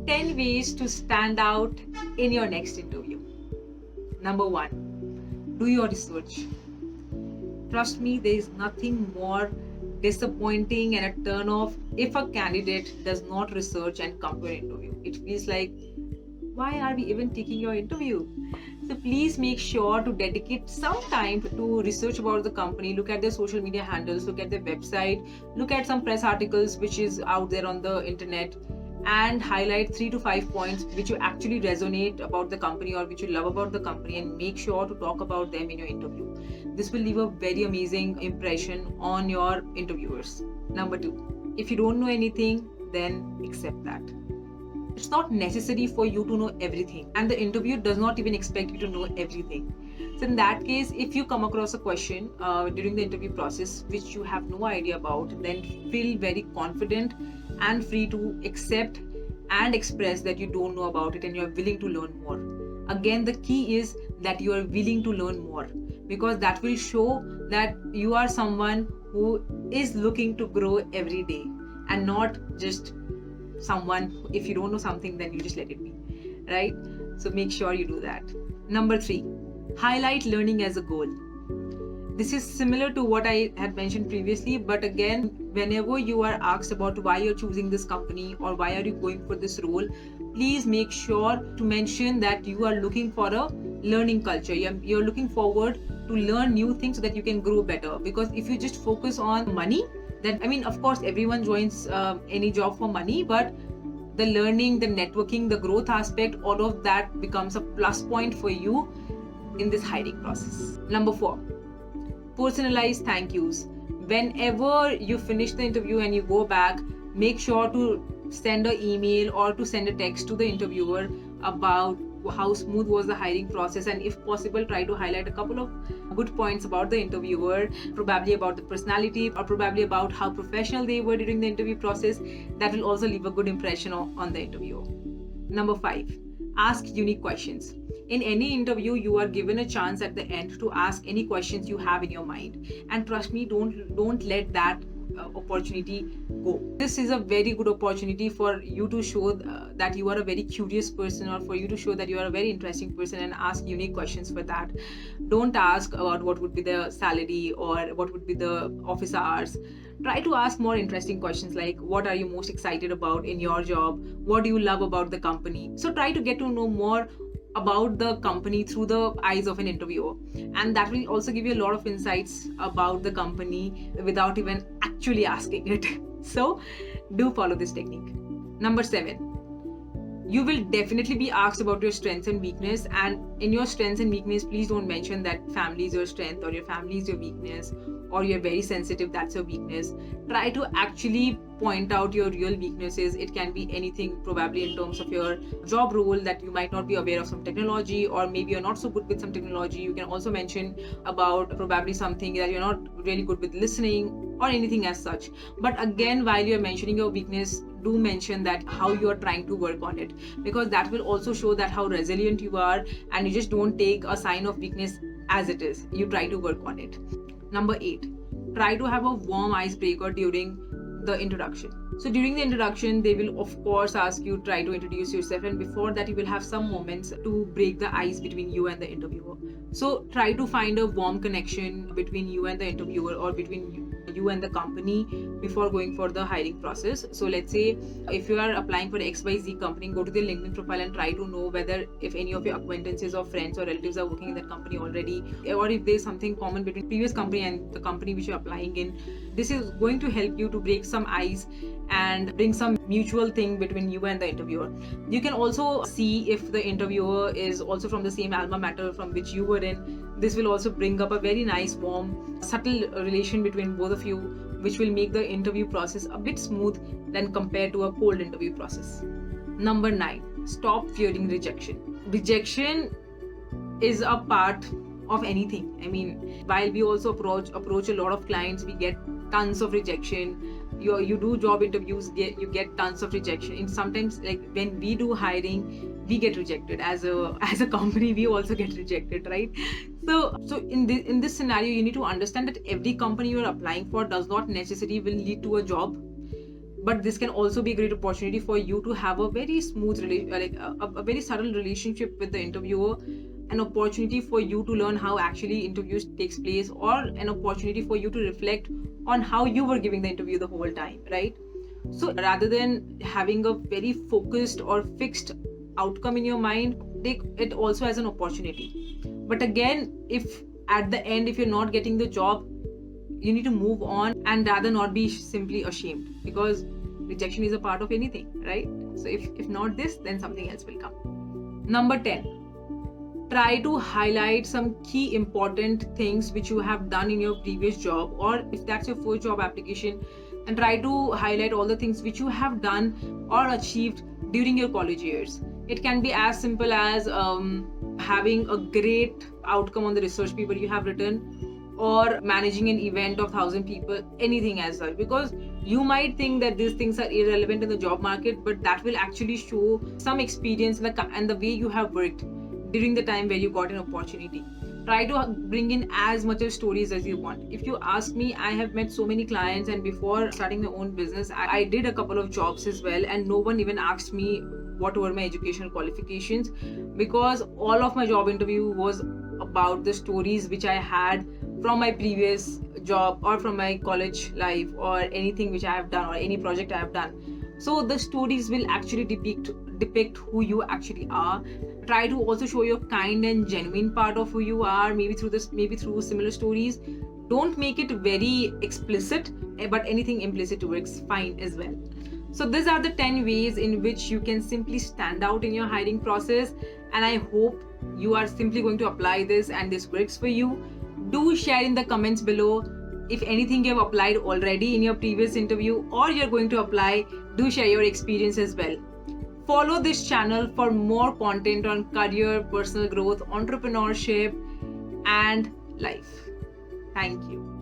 10 ways to stand out in your next interview. Number 1, do your research. Trust me, there is nothing more disappointing and a turn off if a candidate does not research and come to an interview. It feels like, why are we even taking your interview? So please make sure to dedicate some time to research about the company, look at their social media handles, look at their website, look at some press articles which is out there on the internet, and highlight 3 to 5 points which you actually resonate about the company or which you love about the company, and make sure to talk about them in your interview. This will leave a very amazing impression on your interviewers. Number 2, if you don't know anything, then accept that. It's not necessary for you to know everything, and the interviewer does not even expect you to know everything. So in that case, if you come across a question during the interview process which you have no idea about, then feel very confident and free to accept and express that you don't know about it and you're willing to learn more. Again, the key is that you are willing to learn more, because that will show that you are someone who is looking to grow every day, and not just someone, if you don't know something, then you just let it be, right? So make sure you do that. Number 3, highlight learning as a goal. This is similar to what I had mentioned previously, but again, whenever you are asked about why you're choosing this company or why are you going for this role, please make sure to mention that you are looking for a learning culture. You're looking forward to learn new things so that you can grow better. Because if you just focus on money, then of course everyone joins any job for money, but the learning, the networking, the growth aspect, all of that becomes a plus point for you in this hiring process. Number 4, personalized thank yous. Whenever you finish the interview and you go back, make sure to send an email or to send a text to the interviewer about how smooth was the hiring process, and if possible try to highlight a couple of good points about the interviewer, probably about the personality or probably about how professional they were during the interview process. That will also leave a good impression on the interviewer. Number 5, ask unique questions. In any interview, you are given a chance at the end to ask any questions you have in your mind, and trust me, don't let that opportunity go. This is a very good opportunity for you to show that you are a very curious person, or for you to show that you are a very interesting person, and ask unique questions for that. Don't ask about what would be the salary or what would be the office hours. Try to ask more interesting questions like, what are you most excited about in your job? What do you love about the company? So try to get to know more about the company through the eyes of an interviewer, and that will also give you a lot of insights about the company without even actually asking it. So do follow this technique. Number 7, you will definitely be asked about your strengths and weakness, and in your strengths and weakness, please don't mention that family is your strength or your family is your weakness or you're very sensitive, that's your weakness. Try to actually point out your real weaknesses. It can be anything, probably in terms of your job role, that you might not be aware of some technology, or maybe you're not so good with some technology. You can also mention about probably something that you're not really good with listening or anything as such. But again, while you're mentioning your weakness, do mention that how you are trying to work on it, because that will also show that how resilient you are, and you just don't take a sign of weakness as it is. You try to work on it. Number 8, try to have a warm icebreaker during the introduction. So during the introduction, they will of course ask you, try to introduce yourself, and before that you will have some moments to break the ice between you and the interviewer. So try to find a warm connection between you and the interviewer, or between you and the company before going for the hiring process. So let's say if you are applying for XYZ company, go to their LinkedIn profile and try to know whether if any of your acquaintances or friends or relatives are working in that company already, or if there's something common between previous company and the company which you're applying in. This is going to help you to break some ice and bring some mutual thing between you and the interviewer. You can also see if the interviewer is also from the same alma mater from which you were in. This will also bring up a very nice, warm, subtle relation between both of you, which will make the interview process a bit smooth than compared to a cold interview process. Number 9, stop fearing rejection. Rejection is a part of anything. While we also approach a lot of clients, we get tons of rejection. You do job interviews, you get tons of rejection. And sometimes, like when we do hiring, we get rejected as a company. We also get rejected, right? So in this scenario, you need to understand that every company you are applying for does not necessarily will lead to a job. but this can also be a great opportunity for you to have a very smooth a very subtle relationship with the interviewer, an opportunity for you to learn how actually interviews takes place, or an opportunity for you to reflect on how you were giving the interview the whole time, right? So rather than having a very focused or fixed outcome in your mind, take it also as an opportunity. But again, if at the end, if you're not getting the job, you need to move on and rather not be simply ashamed, because rejection is a part of anything, right? So if not this, then something else will come. Number 10, try to highlight some key important things which you have done in your previous job, or if that's your first job application, and try to highlight all the things which you have done or achieved during your college years. It can be as simple as having a great outcome on the research paper you have written, or managing an event of 1,000 people, anything as well. Because you might think that these things are irrelevant in the job market, but that will actually show some experience and the way you have worked during the time where you got an opportunity. Try to bring in as much of stories as you want. If you ask me, I have met so many clients, and before starting my own business, I did a couple of jobs as well, and no one even asked me what were my educational qualifications, because all of my job interview was about the stories which I had from my previous job or from my college life, or anything which I have done, or any project I have done. So the stories will actually depict who you actually are. Try to also show your kind and genuine part of who you are, maybe through similar stories. Don't make it very explicit, but anything implicit works fine as well. So these are the 10 ways in which you can simply stand out in your hiring process, and I hope you are simply going to apply this and this works for you. Do share in the comments below if anything you have applied already in your previous interview, or you're going to apply. Do share your experience as well. Follow this channel for more content on career, personal growth, entrepreneurship, and life. Thank you.